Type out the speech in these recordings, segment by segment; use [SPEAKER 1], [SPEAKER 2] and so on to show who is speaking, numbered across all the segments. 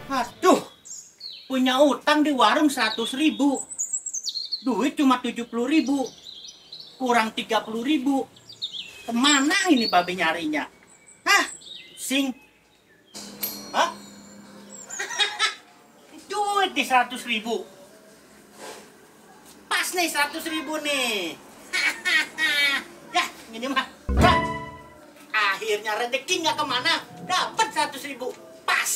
[SPEAKER 1] Aduh, punya utang di warung 100.000. Duit cuma 70.000. Kurang 30.000. Kemana ini babe nyarinya? Hah? Sing? Hah? Duit di 100.000. Pas nih 100.000 nih. Ya, ini mah. Berat. Akhirnya rezeki nggak kemana. Dapat 100.000. Pas.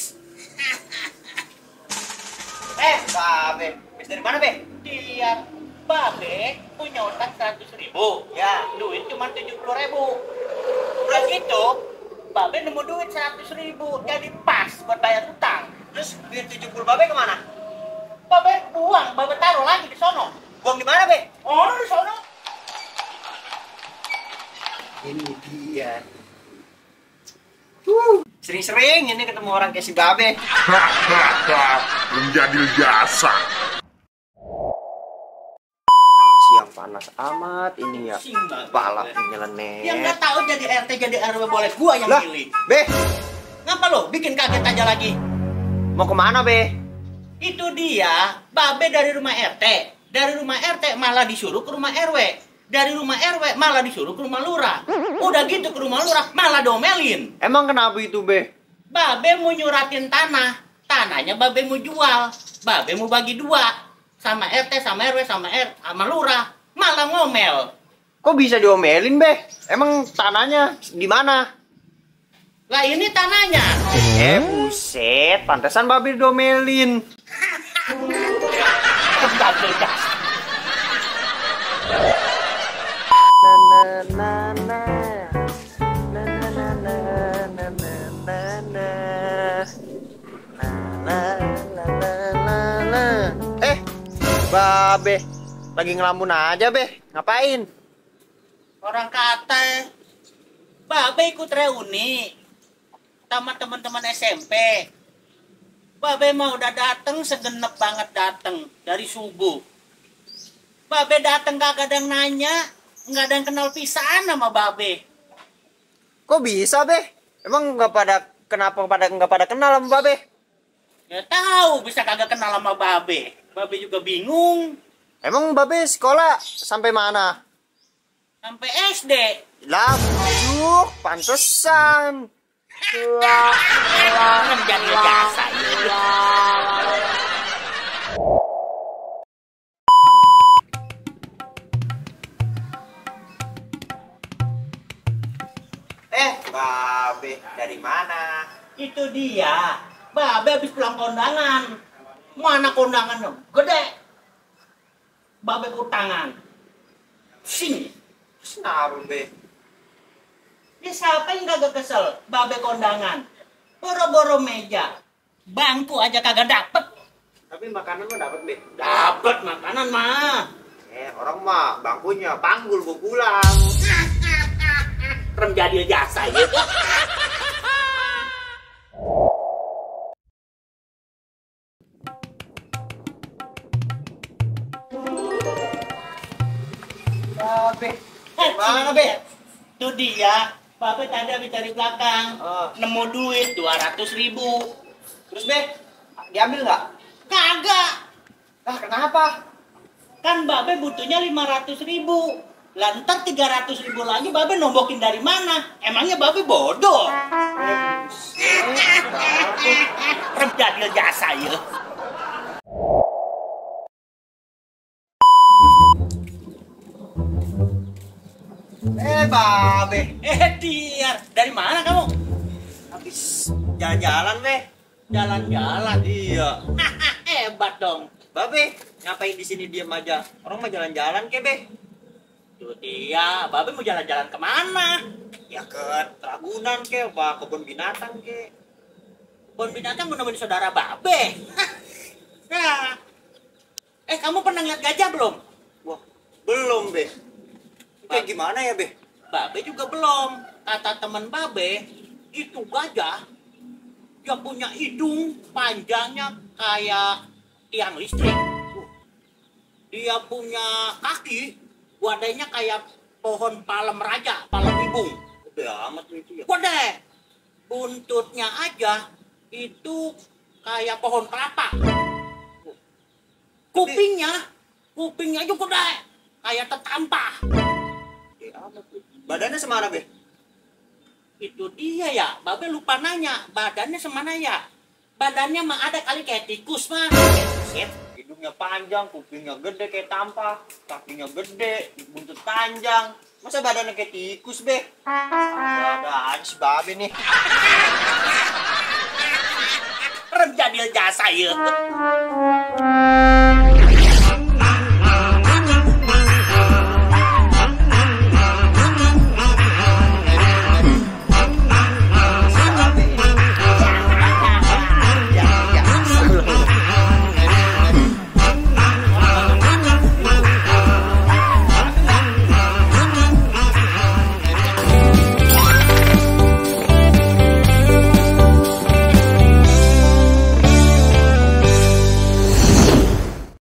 [SPEAKER 2] Babe, habis dari mana, Be?
[SPEAKER 1] Dia, babe punya utang 100.000.
[SPEAKER 2] Ya.
[SPEAKER 1] Duit cuma 70.000. Udah gitu, babe nemu duit 100.000. Jadi pas buat bayar utang.
[SPEAKER 2] Terus duit 70 Babe kemana?
[SPEAKER 1] Babe buang, babe taruh lagi di sono.
[SPEAKER 2] Buang di mana, Be?
[SPEAKER 1] Oh, di sono.
[SPEAKER 2] Ini dia. Sering-sering ini ketemu orang kayak si Babe.
[SPEAKER 3] Menjadi jasa.
[SPEAKER 2] Siang panas amat ini ya.
[SPEAKER 1] Sing, Babe.
[SPEAKER 2] Kepala nyeleneh.
[SPEAKER 1] Yang nggak tahu jadi RT jadi RW boleh gua yang
[SPEAKER 2] Lah,
[SPEAKER 1] milih.
[SPEAKER 2] Be,
[SPEAKER 1] Ngapa lo bikin kaget aja lagi?
[SPEAKER 2] mau kemana, Be?
[SPEAKER 1] Itu dia, babe dari rumah RT. Dari rumah RT malah disuruh ke rumah RW. Dari rumah RW malah disuruh ke rumah lurah. Udah gitu ke rumah lurah malah domelin.
[SPEAKER 2] Emang kenapa itu, Be?
[SPEAKER 1] Babe mau nyuratin tanah. Tanahnya babe mau jual. Babe mau bagi dua. Sama RT, sama RW, sama lurah. Malah ngomel.
[SPEAKER 2] Kok bisa diomelin, Be? Emang tanahnya di mana?
[SPEAKER 1] Lah ini tanahnya.
[SPEAKER 2] Buset, pantesan Babe diomelin. Babe, lagi ngelamun aja, Be. Ngapain?
[SPEAKER 1] Orang kata babe ikut reuni sama teman-teman SMP. Babe mah udah dateng, segenep banget dateng dari subuh. Babe dateng gak ada yang nanya, nggak ada yang kenal pisan sama babe.
[SPEAKER 2] Kok bisa, Be? Emang kenapa nggak pada kenal sama Babe?
[SPEAKER 1] Ya tahu bisa kagak kenal sama babe. Babe juga bingung.
[SPEAKER 2] Emang Babe sekolah sampai mana?
[SPEAKER 1] Sampai SD.
[SPEAKER 2] Lah, bujuk, pantesan.
[SPEAKER 1] Menjadi jasa ya.
[SPEAKER 2] Babe, dari mana?
[SPEAKER 1] Itu dia. Babe habis pulang kondangan. Mana kondangannya? Gede. Babe utangan. Sing.
[SPEAKER 2] Kenapa, Be?
[SPEAKER 1] Ya siapa yang kagak kesel? Babe kondangan. Boro-boro meja. Bangku aja kagak dapet.
[SPEAKER 2] Tapi makanan mah dapat, Be.
[SPEAKER 1] Dapet makanan mah.
[SPEAKER 2] Orang mah bangkunya panggul gua pulang.
[SPEAKER 1] Menjadi jasa ya.
[SPEAKER 2] Babe, mana, Be?
[SPEAKER 1] Itu dia. Babe tadi habis dari belakang. Nemu duit 200.000.
[SPEAKER 2] Terus, Be, diambil nggak?
[SPEAKER 1] Kagak.
[SPEAKER 2] Lah, kenapa?
[SPEAKER 1] Kan babe butuhnya 500.000. Lah ntar 300.000 lagi babe nombokin dari mana? Emangnya babe bodoh? Terjadi jasa ya.
[SPEAKER 2] Babe,
[SPEAKER 1] Tiar, dari mana kamu?
[SPEAKER 2] habis jalan-jalan, Be.
[SPEAKER 1] Jalan-jalan.
[SPEAKER 2] Iya.
[SPEAKER 1] Hebat dong.
[SPEAKER 2] Babe, ngapain di sini diam aja? Orang mah jalan-jalan ke, Be.
[SPEAKER 1] Itu dia, babe mau jalan-jalan kemana?
[SPEAKER 2] Ya ke Ragunan ke, apa kebun binatang ke.
[SPEAKER 1] Kebun binatang mau nemenin saudara babe. Nah. Kamu pernah lihat gajah belum?
[SPEAKER 2] Wah, belum, Be. Kayak gimana ya, Be?
[SPEAKER 1] Babe juga belum. Kata teman babe, itu gajah dia punya hidung panjangnya kayak tiang listrik. Dia punya kaki wadahnya kayak pohon palem raja, palem ibung.
[SPEAKER 2] Gede amat lu itu ya.
[SPEAKER 1] Gede. Buntutnya aja itu kayak pohon kelapa. Kupingnya juga gede. Kayak tetampah.
[SPEAKER 2] Gede amat lu. Badannya semana, Be?
[SPEAKER 1] Itu dia ya, Babe lupa nanya. Badannya semana ya? Badannya mah ada kali kayak tikus mah.
[SPEAKER 2] Set, hidungnya panjang, kupingnya gede kayak tampah, kakinya gede, buntut panjang. Masa badannya kayak tikus, Be? Ada aja si Babe nih.
[SPEAKER 1] Rem jadil jasa ya.